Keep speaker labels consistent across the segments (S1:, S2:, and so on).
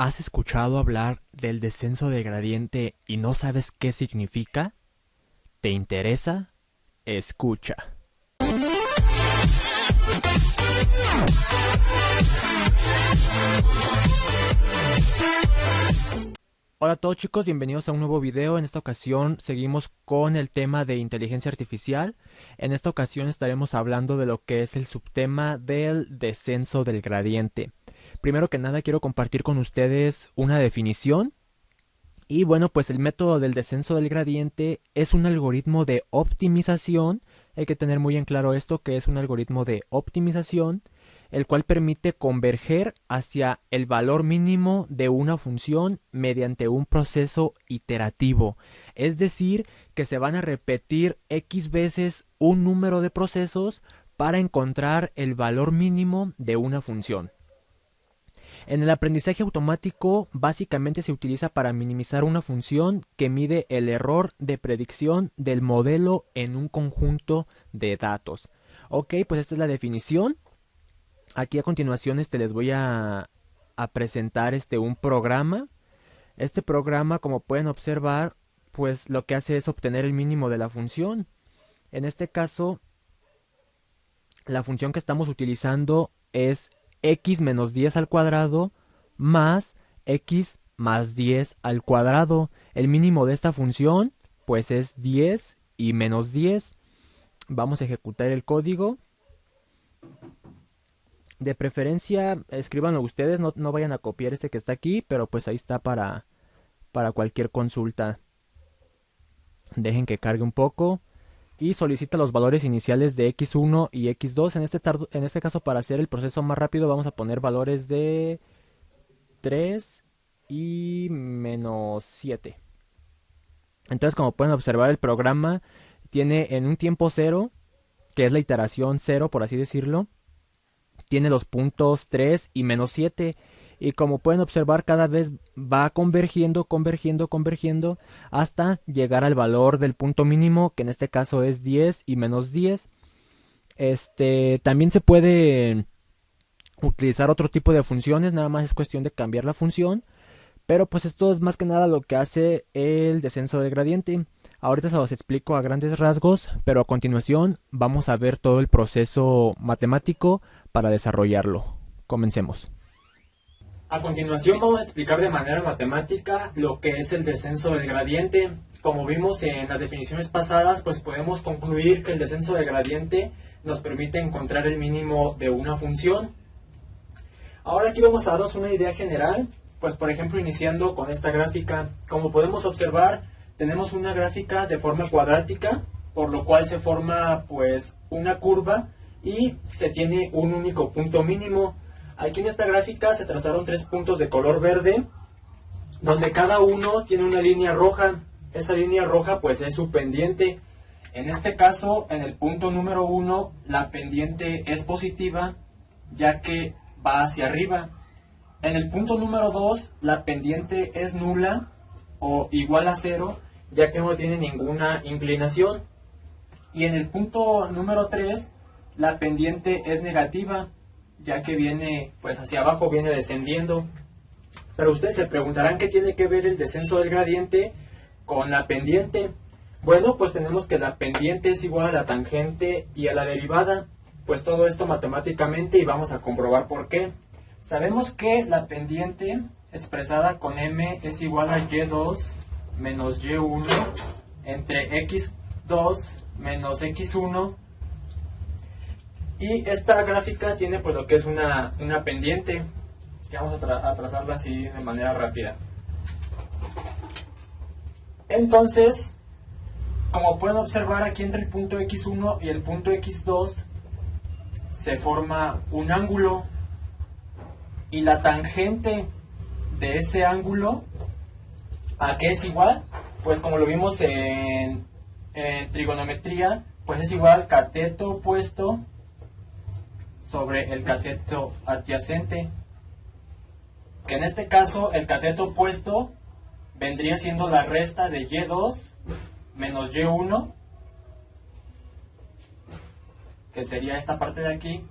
S1: ¿Has escuchado hablar del descenso de gradiente y no sabes qué significa? ¿Te interesa? Escucha. Hola a todos chicos, bienvenidos a un nuevo video. En esta ocasión seguimos con el tema de inteligencia artificial. En esta ocasión estaremos hablando de lo que es el subtema del descenso del gradiente. Primero que nada quiero compartir con ustedes una definición. Y bueno, pues el método del descenso del gradiente es un algoritmo de optimización. Hay que tener muy en claro esto, que es un algoritmo de optimización, el cual permite converger hacia el valor mínimo de una función mediante un proceso iterativo. Es decir, que se van a repetir X veces un número de procesos para encontrar el valor mínimo de una función. En el aprendizaje automático, básicamente se utiliza para minimizar una función que mide el error de predicción del modelo en un conjunto de datos. Ok, pues esta es la definición. Aquí a continuación les voy a presentar un programa. Este programa, como pueden observar, pues lo que hace es obtener el mínimo de la función. En este caso, la función que estamos utilizando es x menos 10 al cuadrado más x más 10 al cuadrado. El mínimo de esta función pues es 10 y menos 10. Vamos a ejecutar el código. De preferencia escríbanlo ustedes, no vayan a copiar este que está aquí, pero pues ahí está para cualquier consulta. Dejen que cargue un poco. Y solicita los valores iniciales de x1 y x2. En este caso, para hacer el proceso más rápido, vamos a poner valores de 3 y menos 7. Entonces, como pueden observar, el programa tiene en un tiempo cero, que es la iteración cero, por así decirlo, tiene los puntos 3 y menos 7. Y como pueden observar, cada vez va convergiendo hasta llegar al valor del punto mínimo, que en este caso es 10 y menos 10. También se puede utilizar otro tipo de funciones, nada más es cuestión de cambiar la función. Pero pues esto es más que nada lo que hace el descenso del gradiente. Ahorita se los explico a grandes rasgos, pero a continuación vamos a ver todo el proceso matemático para desarrollarlo. Comencemos. A continuación vamos a explicar de manera matemática lo que es el descenso del gradiente. Como vimos en las definiciones pasadas, pues podemos concluir que el descenso del gradiente nos permite encontrar el mínimo de una función. Ahora aquí vamos a daros una idea general, pues por ejemplo iniciando con esta gráfica. Como podemos observar, tenemos una gráfica de forma cuadrática, por lo cual se forma pues una curva y se tiene un único punto mínimo. Aquí en esta gráfica se trazaron 3 puntos de color verde, donde cada uno tiene una línea roja. Esa línea roja pues es su pendiente. En este caso, en el punto número 1, la pendiente es positiva, ya que va hacia arriba. En el punto número 2, la pendiente es nula o igual a 0, ya que no tiene ninguna inclinación. Y en el punto número 3, la pendiente es negativa, ya que viene pues hacia abajo, viene descendiendo. Pero ustedes se preguntarán qué tiene que ver el descenso del gradiente con la pendiente. Bueno, pues tenemos que la pendiente es igual a la tangente y a la derivada. Pues todo esto matemáticamente, y vamos a comprobar por qué. Sabemos que la pendiente expresada con m es igual a y2 menos y1 entre x2 menos x1. Y esta gráfica tiene pues lo que es una pendiente, que vamos a trazarla así de manera rápida. Entonces, como pueden observar, aquí entre el punto x1 y el punto x2 se forma un ángulo, y la tangente de ese ángulo, ¿a qué es igual? Pues como lo vimos en trigonometría, pues es igual cateto opuesto sobre el cateto adyacente, que en este caso el cateto opuesto vendría siendo la resta de y2 menos y1, que sería esta parte de aquí,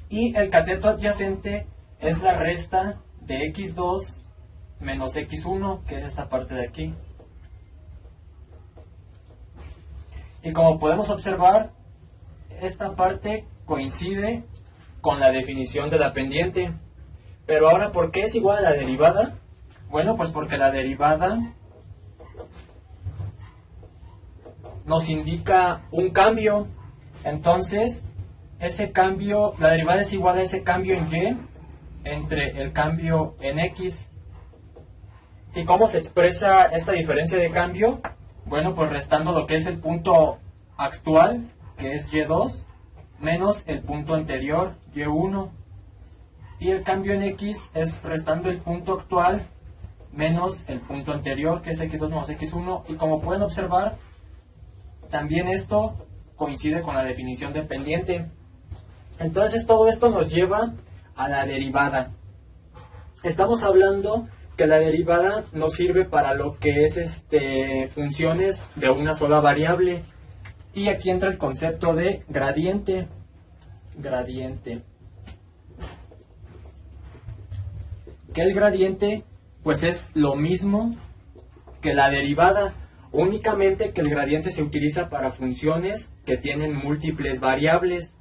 S1: y el cateto adyacente es la resta de x2 menos x1, que es esta parte de aquí. Y como podemos observar, esta parte coincide con la definición de la pendiente. Pero ahora, ¿por qué es igual a la derivada? Bueno, pues porque la derivada nos indica un cambio. Entonces, ese cambio, la derivada es igual a ese cambio en y entre el cambio en x. ¿Y cómo se expresa esta diferencia de cambio? Bueno, pues restando lo que es el punto actual, que es y2, menos el punto anterior, y1. Y el cambio en x es restando el punto actual menos el punto anterior, que es x2 menos x1. Y como pueden observar, también esto coincide con la definición de pendiente. Entonces todo esto nos lleva a la derivada. Estamos hablando que la derivada nos sirve para lo que es funciones de una sola variable. Y aquí entra el concepto de gradiente. Gradiente. Que el gradiente pues es lo mismo que la derivada, únicamente que el gradiente se utiliza para funciones que tienen múltiples variables.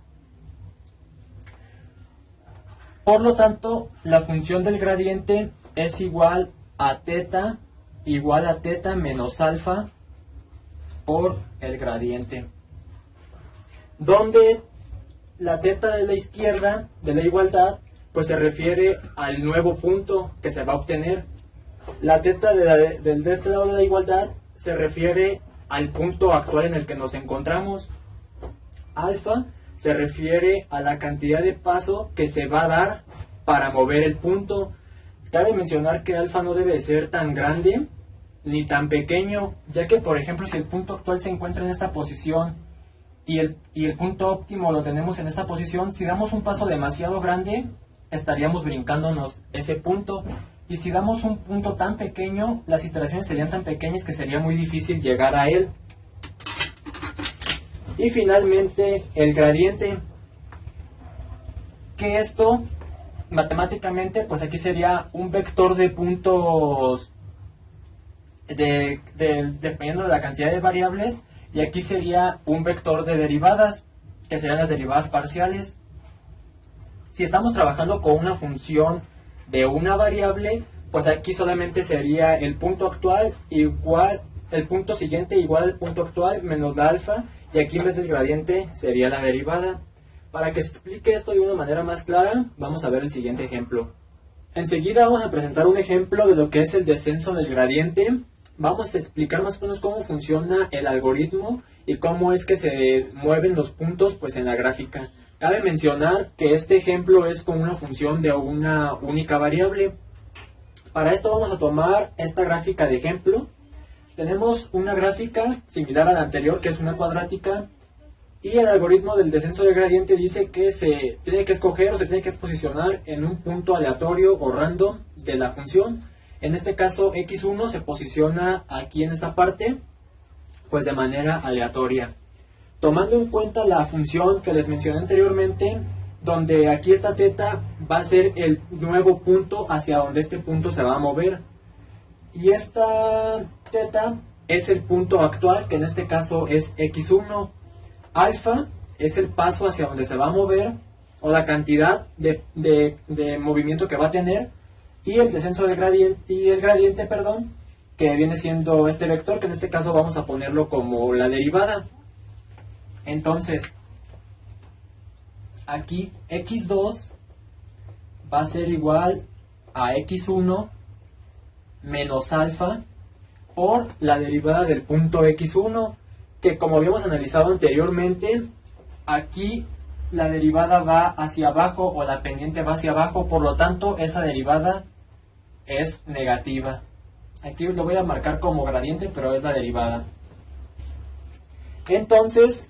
S1: Por lo tanto, la función del gradiente es igual a teta menos alfa por el gradiente, donde la teta de la izquierda de la igualdad pues se refiere al nuevo punto que se va a obtener. La teta del de este lado de la igualdad se refiere al punto actual en el que nos encontramos. Alfa se refiere a la cantidad de paso que se va a dar para mover el punto. Cabe mencionar que alfa no debe ser tan grande ni tan pequeño, ya que por ejemplo si el punto actual se encuentra en esta posición y el punto óptimo lo tenemos en esta posición, si damos un paso demasiado grande estaríamos brincándonos ese punto, y si damos un punto tan pequeño, las iteraciones serían tan pequeñas que sería muy difícil llegar a él. Y finalmente el gradiente, que esto matemáticamente pues aquí sería un vector de puntos dependiendo de la cantidad de variables, y aquí sería un vector de derivadas, que serían las derivadas parciales. Si estamos trabajando con una función de una variable, pues aquí solamente sería el punto actual igual, el punto siguiente igual al punto actual menos la alfa, y aquí en vez del gradiente sería la derivada. Para que se explique esto de una manera más clara, vamos a ver el siguiente ejemplo. Enseguida vamos a presentar un ejemplo de lo que es el descenso del gradiente. Vamos a explicar más o menos cómo funciona el algoritmo y cómo es que se mueven los puntos pues en la gráfica. Cabe mencionar que este ejemplo es con una función de una única variable. Para esto vamos a tomar esta gráfica de ejemplo. Tenemos una gráfica similar a la anterior, que es una cuadrática, y el algoritmo del descenso del gradiente dice que se tiene que escoger o se tiene que posicionar en un punto aleatorio o random de la función. En este caso x1 se posiciona aquí en esta parte, pues de manera aleatoria. Tomando en cuenta la función que les mencioné anteriormente, donde aquí esta teta va a ser el nuevo punto hacia donde este punto se va a mover. Y esta teta es el punto actual, que en este caso es x1. Alfa es el paso hacia donde se va a mover, o la cantidad de movimiento que va a tener. Y el descenso del gradiente, que viene siendo este vector, que en este caso vamos a ponerlo como la derivada. Entonces, aquí x2 va a ser igual a x1 menos alfa por la derivada del punto x1, que como habíamos analizado anteriormente, aquí la derivada va hacia abajo o la pendiente va hacia abajo, por lo tanto esa derivada es negativa. Aquí lo voy a marcar como gradiente, pero es la derivada. Entonces,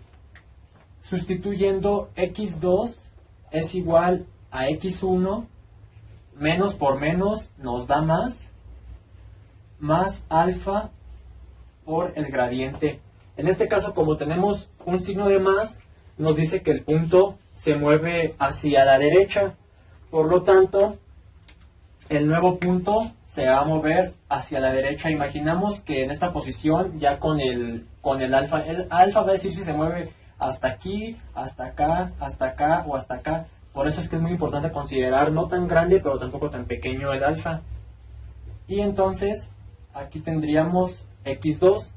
S1: sustituyendo x2 es igual a x1, menos por menos nos da más alfa por el gradiente. En este caso, como tenemos un signo de más, nos dice que el punto se mueve hacia la derecha. Por lo tanto, el nuevo punto se va a mover hacia la derecha. Imaginamos que en esta posición, ya con el alfa va a decir si se mueve hasta aquí, hasta acá o hasta acá. Por eso es que es muy importante considerar no tan grande, pero tampoco tan pequeño el alfa. Y entonces, aquí tendríamos x2,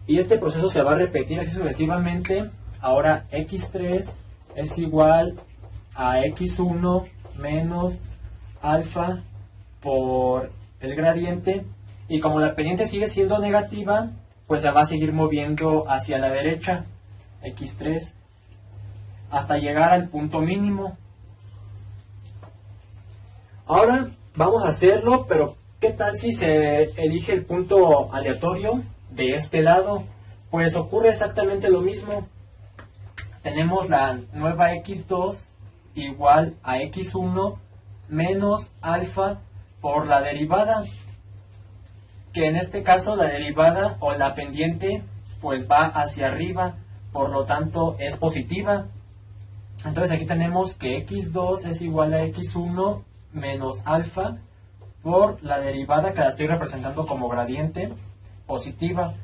S1: y este proceso se va a repetir así sucesivamente. Ahora x3 es igual a x1 menos alfa por el gradiente, y como la pendiente sigue siendo negativa, pues se va a seguir moviendo hacia la derecha, x3, hasta llegar al punto mínimo. Ahora vamos a hacerlo, pero ¿qué tal si se elige el punto aleatorio de este lado? Pues ocurre exactamente lo mismo. Tenemos la nueva x2 igual a x1 menos alfa por la derivada, que en este caso la derivada o la pendiente pues va hacia arriba, por lo tanto es positiva. Entonces aquí tenemos que x2 es igual a x1 menos alfa por la derivada, que la estoy representando como gradiente, positiva,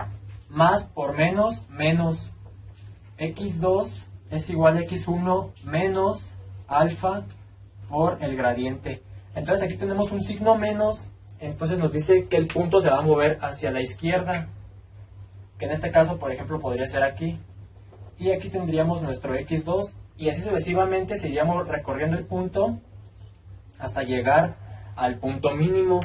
S1: más por menos, menos. x2 es igual a x1 menos alfa por el gradiente. Entonces aquí tenemos un signo menos, entonces nos dice que el punto se va a mover hacia la izquierda, que en este caso, por ejemplo, podría ser aquí. Y aquí tendríamos nuestro x2, y así sucesivamente seguiríamos recorriendo el punto hasta llegar al punto mínimo.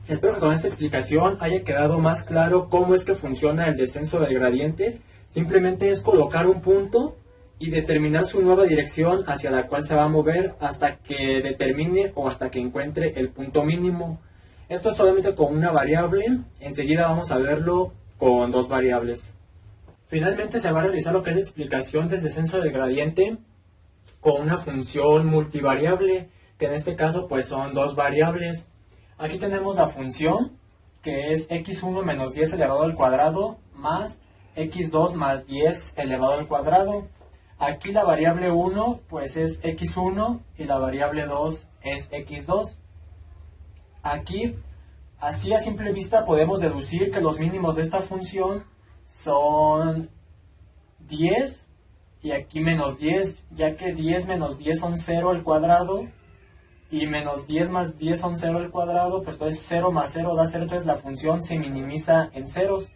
S1: Espero que con esta explicación haya quedado más claro cómo es que funciona el descenso del gradiente. Simplemente es colocar un punto y determinar su nueva dirección hacia la cual se va a mover hasta que determine o hasta que encuentre el punto mínimo. Esto es solamente con una variable, enseguida vamos a verlo con dos variables. Finalmente se va a realizar lo que es la explicación del descenso del gradiente con una función multivariable, que en este caso pues son dos variables. Aquí tenemos la función, que es x1 menos 10 elevado al cuadrado más x2 más 10 elevado al cuadrado. Aquí la variable 1 pues es x1 y la variable 2 es x2. Aquí, así a simple vista, podemos deducir que los mínimos de esta función son 10 y aquí menos 10, ya que 10 menos 10 son 0 al cuadrado y menos 10 más 10 son 0 al cuadrado, pues entonces 0 más 0 da 0, entonces la función se minimiza en ceros.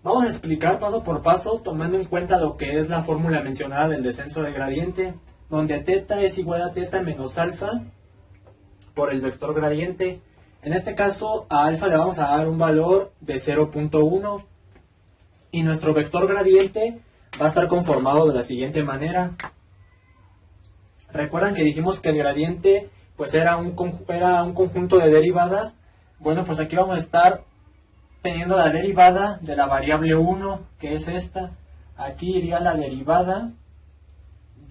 S1: Vamos a explicar paso por paso tomando en cuenta lo que es la fórmula mencionada del descenso del gradiente, donde θ es igual a θ menos alfa por el vector gradiente. En este caso a alfa le vamos a dar un valor de 0.1 y nuestro vector gradiente va a estar conformado de la siguiente manera. ¿Recuerdan que dijimos que el gradiente pues era un conjunto de derivadas? Bueno, pues aquí vamos a estar teniendo la derivada de la variable 1, que es esta. Aquí iría la derivada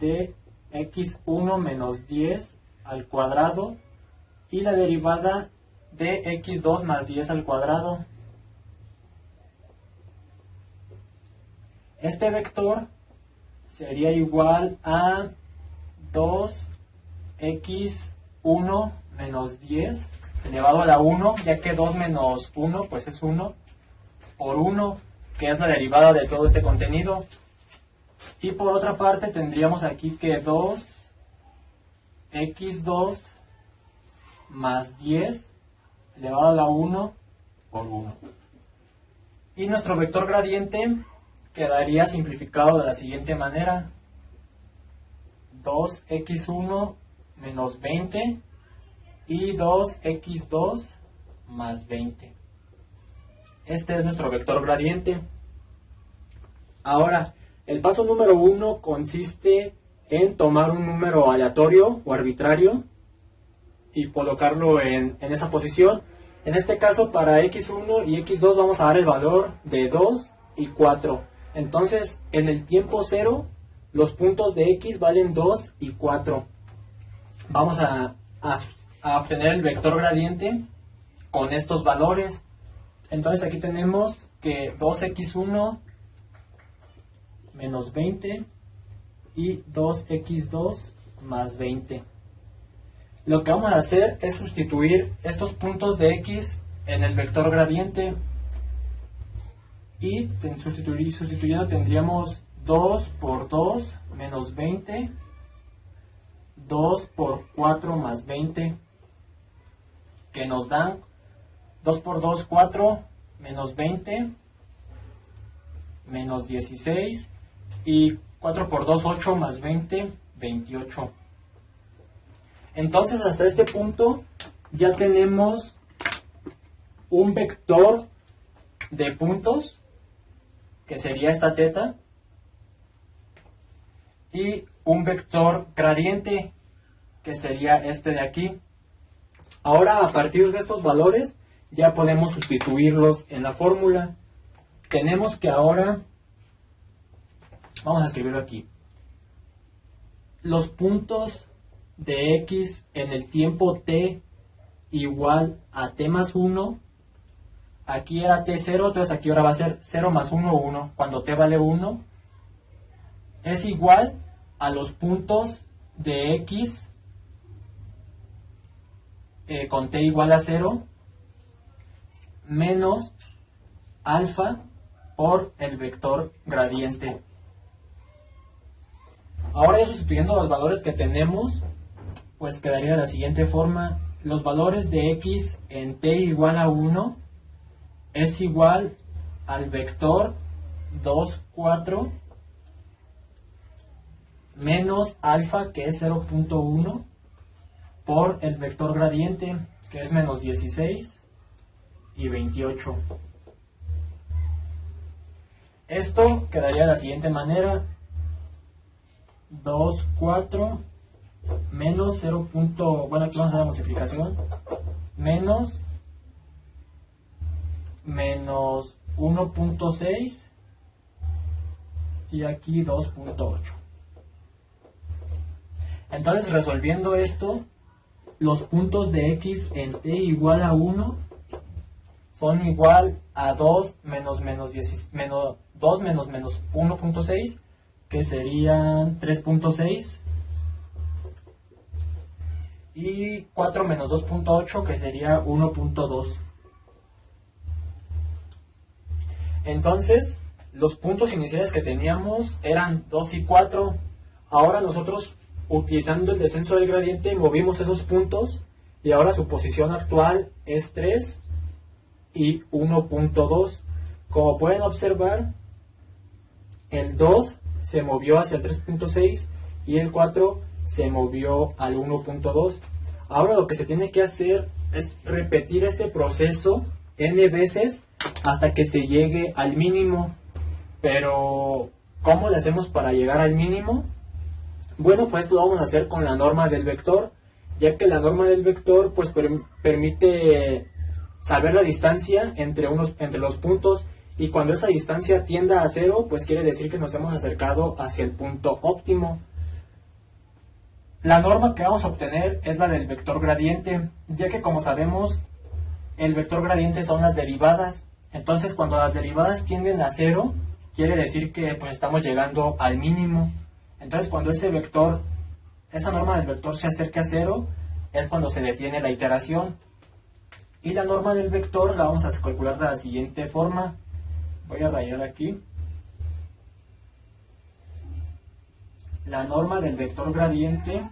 S1: de x1 menos 10 al cuadrado y la derivada de x2 más 10 al cuadrado. Este vector sería igual a 2x1 menos 10 elevado a la 1, ya que 2 menos 1 pues es 1, por 1, que es la derivada de todo este contenido. Y por otra parte tendríamos aquí que 2x2 más 10 elevado a la 1 por 1. Y nuestro vector gradiente quedaría simplificado de la siguiente manera: 2x1 menos 20 y 2x2 más 20. Este es nuestro vector gradiente. Ahora, el paso número 1 consiste en tomar un número aleatorio o arbitrario y colocarlo en esa posición. En este caso, para x1 y x2 vamos a dar el valor de 2 y 4. Entonces, en el tiempo 0, los puntos de x valen 2 y 4. Vamos a obtener el vector gradiente con estos valores. Entonces aquí tenemos que 2x1 menos 20 y 2x2 más 20. Lo que vamos a hacer es sustituir estos puntos de x en el vector gradiente. Y sustituyendo tendríamos 2 por 2 menos 20, 2 por 4 más 20, que nos dan 2 por 2, 4, menos 20, menos 16, y 4 por 2, 8, más 20, 28. Entonces hasta este punto ya tenemos un vector de puntos, que sería esta teta, y un vector gradiente, que sería este de aquí. Ahora, a partir de estos valores, ya podemos sustituirlos en la fórmula. Tenemos que ahora, vamos a escribirlo aquí, los puntos de x en el tiempo t igual a t más 1, aquí era t0, entonces aquí ahora va a ser 0 más 1, 1, cuando t vale 1, es igual a los puntos de x con t igual a 0 menos alfa por el vector gradiente. Ahora ya sustituyendo los valores que tenemos, pues quedaría de la siguiente forma. Los valores de x en t igual a 1 es igual al vector 2, 4 menos alfa, que es 0.1, por el vector gradiente, que es menos 16 y 28. Esto quedaría de la siguiente manera: 2, 4 menos 0. Bueno, aquí vamos a la multiplicación, menos 1.6 y aquí 2.8. Entonces, resolviendo esto, los puntos de x en t igual a 1 son igual a 2 menos 1.6, que serían 3.6, y 4 menos 2.8, que sería 1.2. Entonces, los puntos iniciales que teníamos eran 2 y 4. Ahora nosotros, utilizando el descenso del gradiente, movimos esos puntos y ahora su posición actual es 3 y 1.2. Como pueden observar, el 2 se movió hacia el 3.6 y el 4 se movió al 1.2. Ahora lo que se tiene que hacer es repetir este proceso n veces hasta que se llegue al mínimo. Pero, ¿cómo le hacemos para llegar al mínimo? Bueno, pues lo vamos a hacer con la norma del vector, ya que la norma del vector pues permite saber la distancia entre los puntos, y cuando esa distancia tienda a 0, pues quiere decir que nos hemos acercado hacia el punto óptimo. La norma que vamos a obtener es la del vector gradiente, ya que, como sabemos, el vector gradiente son las derivadas. Entonces, cuando las derivadas tienden a 0, quiere decir que pues estamos llegando al mínimo. Entonces, cuando esa norma del vector se acerca a 0, es cuando se detiene la iteración. Y la norma del vector la vamos a calcular de la siguiente forma. Voy a rayar aquí. La norma del vector gradiente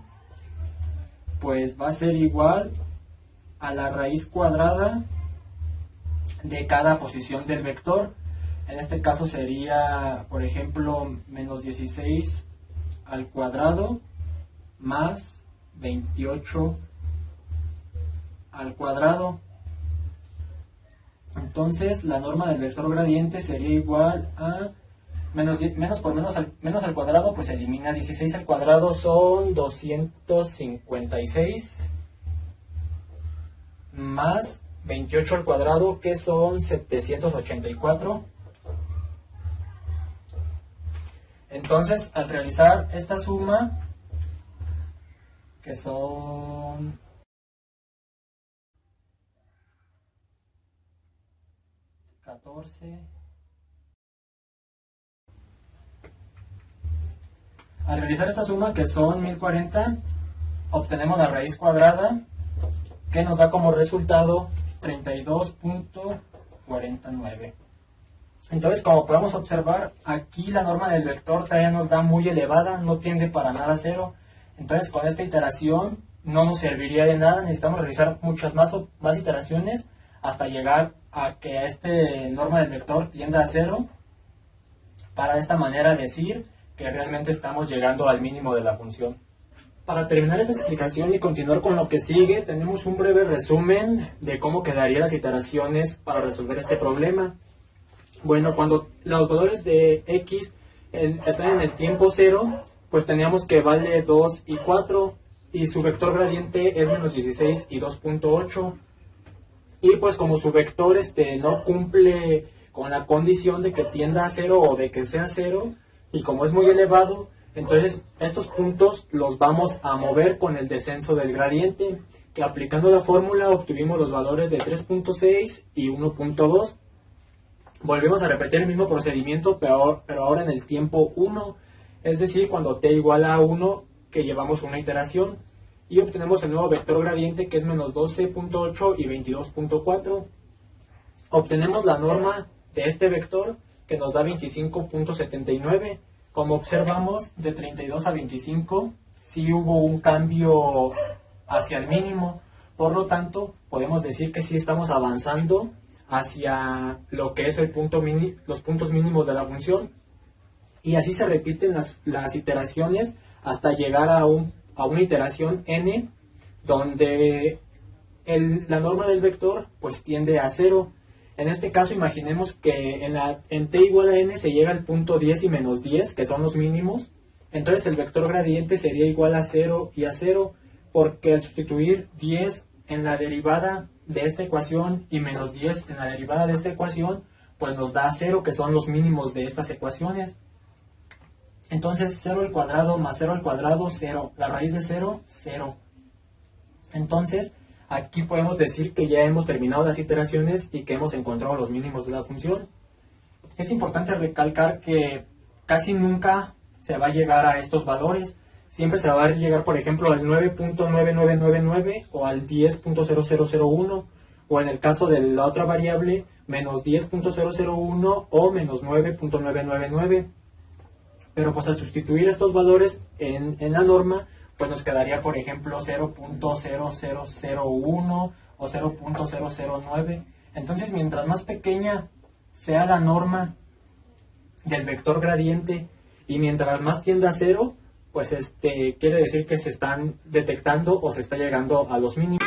S1: pues va a ser igual a la raíz cuadrada de cada posición del vector. En este caso sería, por ejemplo, menos 16 al cuadrado más 28 al cuadrado. Entonces, la norma del vector gradiente sería igual a menos al cuadrado, pues elimina 16 al cuadrado, son 256, más 28 al cuadrado, que son 784. Entonces, al realizar esta suma, que son 14, Al realizar esta suma, que son 1040, obtenemos la raíz cuadrada, que nos da como resultado 32.49. Entonces, como podemos observar, aquí la norma del vector todavía nos da muy elevada, no tiende para nada a cero. Entonces, con esta iteración no nos serviría de nada, necesitamos realizar muchas más iteraciones hasta llegar a que esta norma del vector tienda a cero, para de esta manera decir que realmente estamos llegando al mínimo de la función. Para terminar esta explicación y continuar con lo que sigue, tenemos un breve resumen de cómo quedarían las iteraciones para resolver este problema. Bueno, cuando los valores de x están en el tiempo 0, pues teníamos que vale 2 y 4, y su vector gradiente es menos 16 y 2.8. Y pues como su vector no cumple con la condición de que tienda a 0 o de que sea 0, y como es muy elevado, entonces estos puntos los vamos a mover con el descenso del gradiente, que aplicando la fórmula obtuvimos los valores de 3.6 y 1.2. Volvemos a repetir el mismo procedimiento, pero ahora en el tiempo 1, es decir, cuando t igual a 1, que llevamos una iteración, y obtenemos el nuevo vector gradiente, que es menos 12.8 y 22.4. Obtenemos la norma de este vector, que nos da 25.79. Como observamos, de 32 a 25 sí hubo un cambio hacia el mínimo. Por lo tanto, podemos decir que sí estamos avanzando hacia lo que es los puntos mínimos de la función. Y así se repiten las iteraciones hasta llegar a una iteración n, donde la norma del vector pues tiende a 0. En este caso, imaginemos que en t igual a n se llega al punto 10 y menos 10, que son los mínimos. Entonces el vector gradiente sería igual a 0 y a 0, porque al sustituir 10 en la derivada de esta ecuación y menos 10 en la derivada de esta ecuación, pues nos da 0, que son los mínimos de estas ecuaciones. Entonces 0 al cuadrado más 0 al cuadrado, 0. La raíz de 0, 0. Entonces, aquí podemos decir que ya hemos terminado las iteraciones y que hemos encontrado los mínimos de la función. Es importante recalcar que casi nunca se va a llegar a estos valores. Siempre se va a llegar, por ejemplo, al 9.9999 o al 10.0001, o en el caso de la otra variable, menos 10.001 o menos 9.999. Pero pues al sustituir estos valores en la norma, pues nos quedaría, por ejemplo, 0.0001 o 0.009. Entonces, mientras más pequeña sea la norma del vector gradiente y mientras más tienda a 0, pues quiere decir que se están detectando o se está llegando a los mínimos.